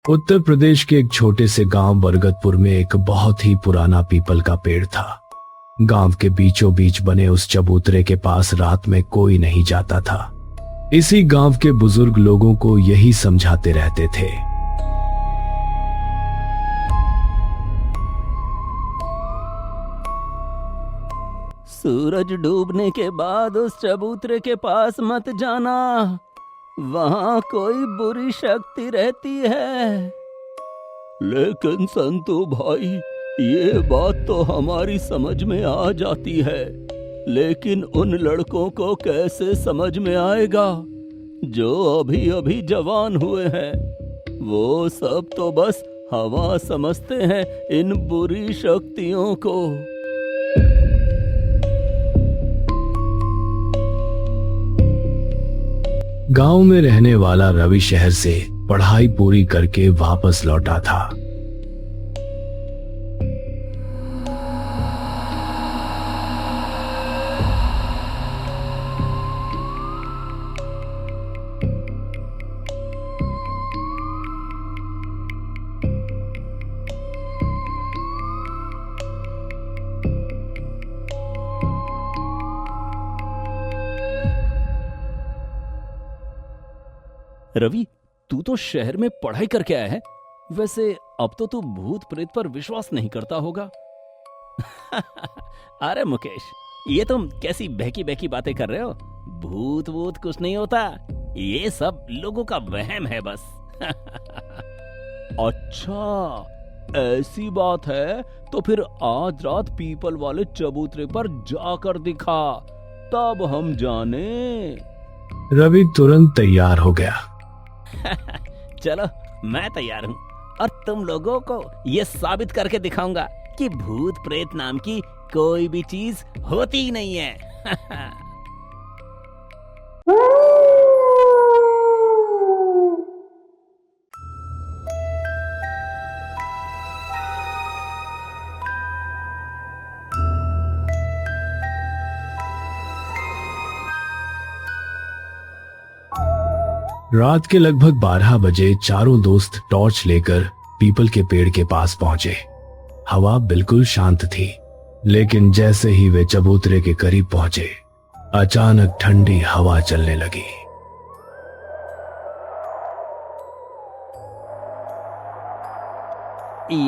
उत्तर प्रदेश के एक छोटे से गांव बरगदपुर में एक बहुत ही पुराना पीपल का पेड़ था। गांव के बीचों बीच बने उस चबूतरे के पास रात में कोई नहीं जाता था। इसी गांव के बुजुर्ग लोगों को यही समझाते रहते थे। सूरज डूबने के बाद उस चबूतरे के पास मत जाना, वहां कोई बुरी शक्ति रहती है। लेकिन संतू भाई, ये बात तो हमारी समझ में आ जाती है, लेकिन उन लड़कों को कैसे समझ में आएगा जो अभी अभी जवान हुए हैं। वो सब तो बस हवा समझते हैं इन बुरी शक्तियों को। गांव में रहने वाला रवि शहर से पढ़ाई पूरी करके वापस लौटा था। रवि, तू तो शहर में पढ़ाई करके आया है। वैसे अब तो तू भूत प्रेत पर विश्वास नहीं करता होगा। अरे मुकेश, ये तुम कैसी बहकी बहकी बातें कर रहे हो। भूत वूत कुछ नहीं होता, ये सब लोगों का वहम है बस। अच्छा, ऐसी बात है तो फिर आज रात पीपल वाले चबूतरे पर जाकर दिखा, तब हम जाने। रवि तुरंत तैयार हो गया। चलो, मैं तैयार हूँ और तुम लोगों को ये साबित करके दिखाऊंगा कि भूत प्रेत नाम की कोई भी चीज होती ही नहीं है। रात के लगभग 12 बजे चारों दोस्त टॉर्च लेकर पीपल के पेड़ के पास पहुंचे। हवा बिल्कुल शांत थी, लेकिन जैसे ही वे चबूतरे के करीब पहुंचे, अचानक ठंडी हवा चलने लगी।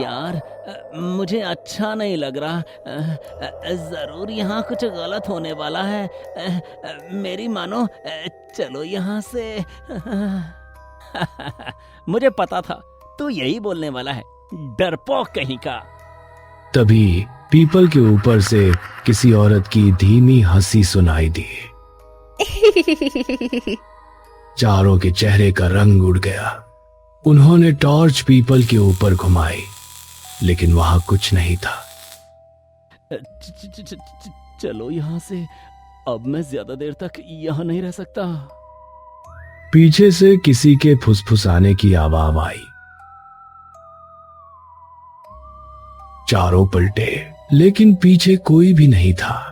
यार, मुझे अच्छा नहीं लग रहा। जरूर यहाँ कुछ गलत होने वाला है। मेरी मानो, चलो यहाँ से। मुझे पता था तू यही बोलने वाला है, डरपोक कहीं का। तभी पीपल के ऊपर से किसी औरत की धीमी हंसी सुनाई दी। चारों के चेहरे का रंग उड़ गया। उन्होंने टॉर्च पीपल के ऊपर घुमाई, लेकिन वहां कुछ नहीं था। चलो यहाँ से, अब मैं ज्यादा देर तक यहाँ नहीं रह सकता। पीछे से किसी के फुसफुसाने की आवाज आई। चारों पलटे, लेकिन पीछे कोई भी नहीं था।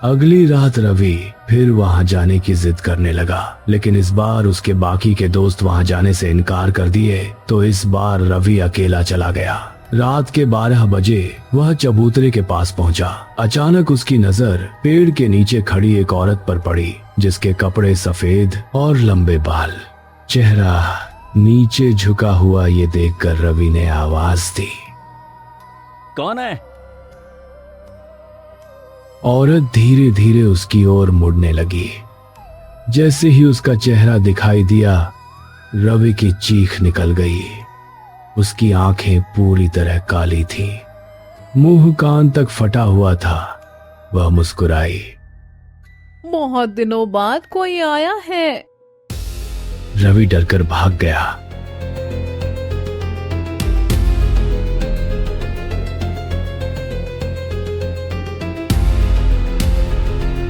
अगली रात रवि फिर वहां जाने की जिद करने लगा, लेकिन इस बार उसके बाकी के दोस्त वहां जाने से इनकार कर दिए, तो इस बार रवि अकेला चला गया। रात के 12 बजे वह चबूतरे के पास पहुंचा। अचानक उसकी नजर पेड़ के नीचे खड़ी एक औरत पर पड़ी, जिसके कपड़े सफेद और लंबे बाल। चेहरा नीचे झुका हुआ ये देखकर रवि ने आवाज दी। कौन है? औरत धीरे धीरे उसकी ओर मुड़ने लगी। जैसे ही उसका चेहरा दिखाई दिया, रवि की चीख निकल गई। उसकी आंखें पूरी तरह काली थीं, मुंह कान तक फटा हुआ था। वह मुस्कुराई। बहुत दिनों बाद कोई आया है। रवि डरकर भाग गया।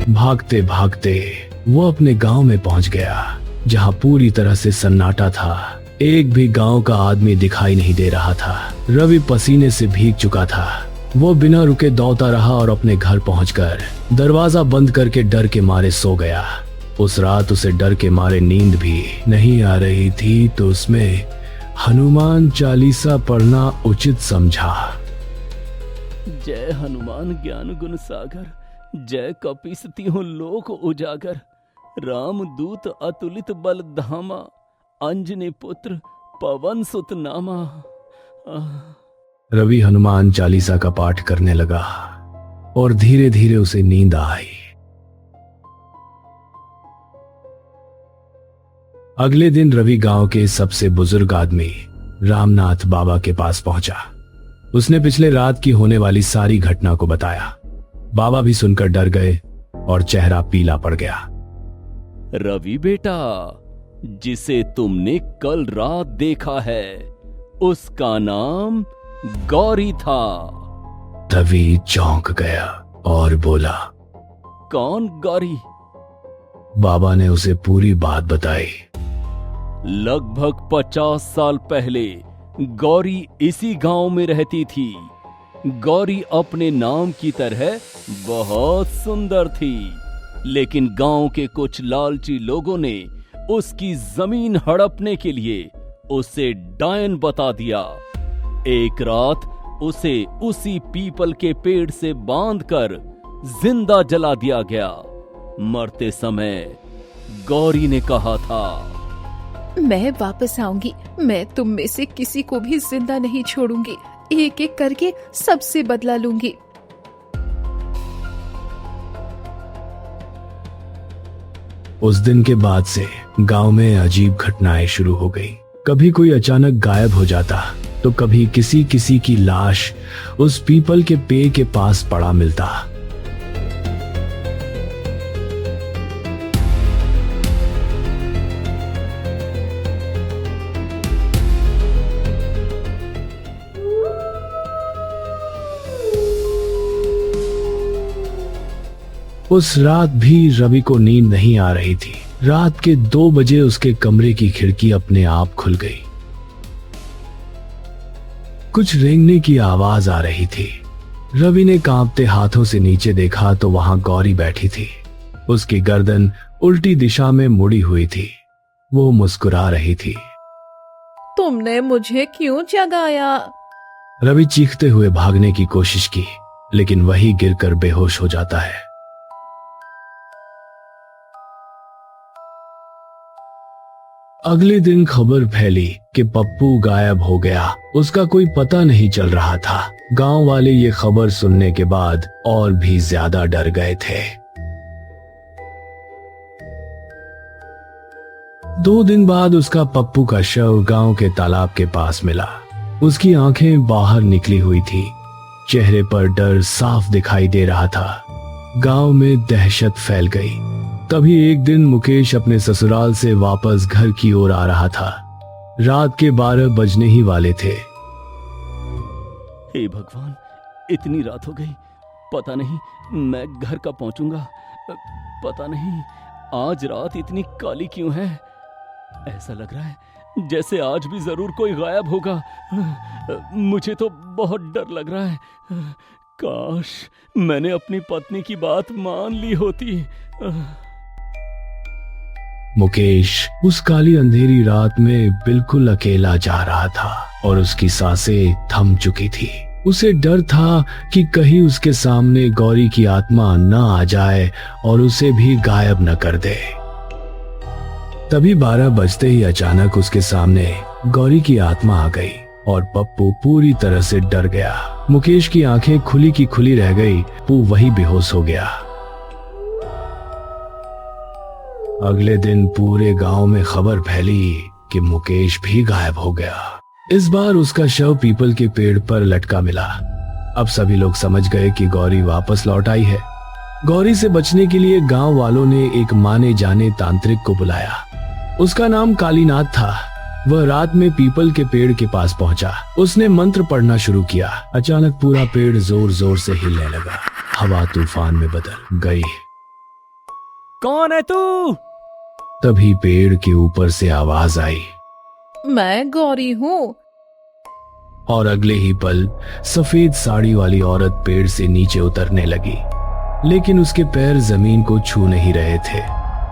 भागते भागते वो अपने गांव में पहुंच गया, जहां पूरी तरह से सन्नाटा था। एक भी गांव का आदमी दिखाई नहीं दे रहा था। रवि पसीने से भीग चुका था। वो बिना रुके दौड़ता रहा और अपने घर पहुंचकर दरवाजा बंद करके डर के मारे सो गया। उस रात उसे डर के मारे नींद भी नहीं आ रही थी, तो उसमें हनुमान चालीसा पढ़ना उचित समझा। जय हनुमान ज्ञान गुण सागर, जय कपीसतियों लोक उजागर, राम दूत अतुलित बल धामा, अंजनी पुत्र पवन सुत नामा। रवि हनुमान चालीसा का पाठ करने लगा और धीरे धीरे उसे नींद आई। अगले दिन रवि गांव के सबसे बुजुर्ग आदमी रामनाथ बाबा के पास पहुंचा। उसने पिछले रात की होने वाली सारी घटना को बताया। बाबा भी सुनकर डर गए और चेहरा पीला पड़ गया। रवि बेटा, जिसे तुमने कल रात देखा है उसका नाम गौरी था। रवि चौंक गया और बोला, कौन गौरी? बाबा ने उसे पूरी बात बताई। लगभग 50 साल पहले गौरी इसी गांव में रहती थी। गौरी अपने नाम की तरह बहुत सुंदर थी, लेकिन गांव के कुछ लालची लोगों ने उसकी जमीन हड़पने के लिए उसे डायन बता दिया। एक रात उसे उसी पीपल के पेड़ से बांधकर जिंदा जला दिया गया। मरते समय गौरी ने कहा था, मैं वापस आऊंगी, मैं तुम में से किसी को भी जिंदा नहीं छोड़ूंगी, एक एक करके सबसे बदला लूंगी। उस दिन के बाद से गांव में अजीब घटनाएं शुरू हो गई। कभी कोई अचानक गायब हो जाता, तो कभी किसी किसी की लाश उस पीपल के पेड़ के पास पड़ा मिलता। उस रात भी रवि को नींद नहीं आ रही थी। रात के 2 बजे उसके कमरे की खिड़की अपने आप खुल गई। कुछ रेंगने की आवाज आ रही थी। रवि ने कांपते हाथों से नीचे देखा तो वहां गौरी बैठी थी। उसकी गर्दन उल्टी दिशा में मुड़ी हुई थी। वो मुस्कुरा रही थी। तुमने मुझे क्यों जगाया? रवि चीखते हुए भागने की कोशिश की, लेकिन वही गिरकर बेहोश हो जाता है। अगले दिन खबर फैली कि पप्पू गायब हो गया। उसका कोई पता नहीं चल रहा था। गांव वाले ये खबर सुनने के बाद और भी ज्यादा डर गए थे। 2 दिन बाद उसका पप्पू का शव गांव के तालाब के पास मिला। उसकी आंखें बाहर निकली हुई थी। चेहरे पर डर साफ दिखाई दे रहा था। गांव में दहशत फैल गई। तभी एक दिन मुकेश अपने ससुराल से वापस घर की ओर आ रहा था। रात के 12 बजने ही वाले थे। हे भगवान, इतनी रात हो गई, पता नहीं मैं घर कब पहुंचूंगा। पता नहीं आज रात इतनी काली क्यों है। ऐसा लग रहा है जैसे आज भी जरूर कोई गायब होगा। मुझे तो बहुत डर लग रहा है। काश मैंने अपनी पत्नी की बात मान ली होती। मुकेश उस काली अंधेरी रात में बिल्कुल अकेला जा रहा था और उसकी सांसें थम चुकी थी। उसे डर था कि कहीं उसके सामने गौरी की आत्मा न आ जाए और उसे भी गायब न कर दे। तभी 12 बजते ही अचानक उसके सामने गौरी की आत्मा आ गई और पप्पू पूरी तरह से डर गया। मुकेश की आंखें खुली की खुली रह गई। पप्पू वही बेहोश हो गया। अगले दिन पूरे गांव में खबर फैली कि मुकेश भी गायब हो गया। इस बार उसका शव पीपल के पेड़ पर लटका मिला। अब सभी लोग समझ गए कि गौरी वापस लौट आई है। गौरी से बचने के लिए गांव वालों ने एक माने जाने तांत्रिक को बुलाया। उसका नाम कालीनाथ था। वह रात में पीपल के पेड़ के पास पहुंचा। उसने मंत्र पढ़ना शुरू किया। अचानक पूरा पेड़ जोर जोर से हिलने लगा। हवा तूफान में बदल गई। कौन है तू? तभी पेड़ के ऊपर से आवाज आई, मैं गौरी हूँ। और अगले ही पल सफेद साड़ी वाली औरत पेड़ से नीचे उतरने लगी, लेकिन उसके पैर जमीन को छू नहीं रहे थे,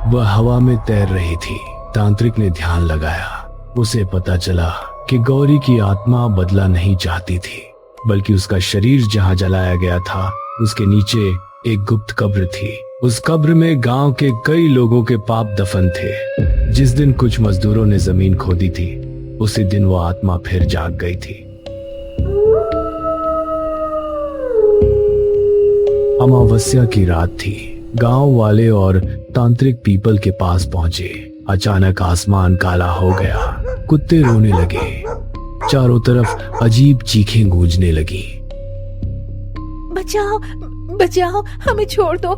वह हवा में तैर रही थी। तांत्रिक ने ध्यान लगाया। उसे पता चला कि गौरी की आत्मा बदला नहीं चाहती थी, बल्कि उसका शरीर जहां जलाया गया था उसके नीचे एक गुप्त कब्र थी। उस कब्र में गांव के कई लोगों के पाप दफन थे। जिस दिन कुछ मजदूरों ने जमीन खोदी थी, उसी दिन वो आत्मा फिर जाग गई थी। अमावस्या की रात थी। गांव वाले और तांत्रिक पीपल के पास पहुंचे। अचानक आसमान काला हो गया, कुत्ते रोने लगे, चारों तरफ अजीब चीखें गूंजने लगी। बचाओ, बचाओ, हमें छोड़ दो,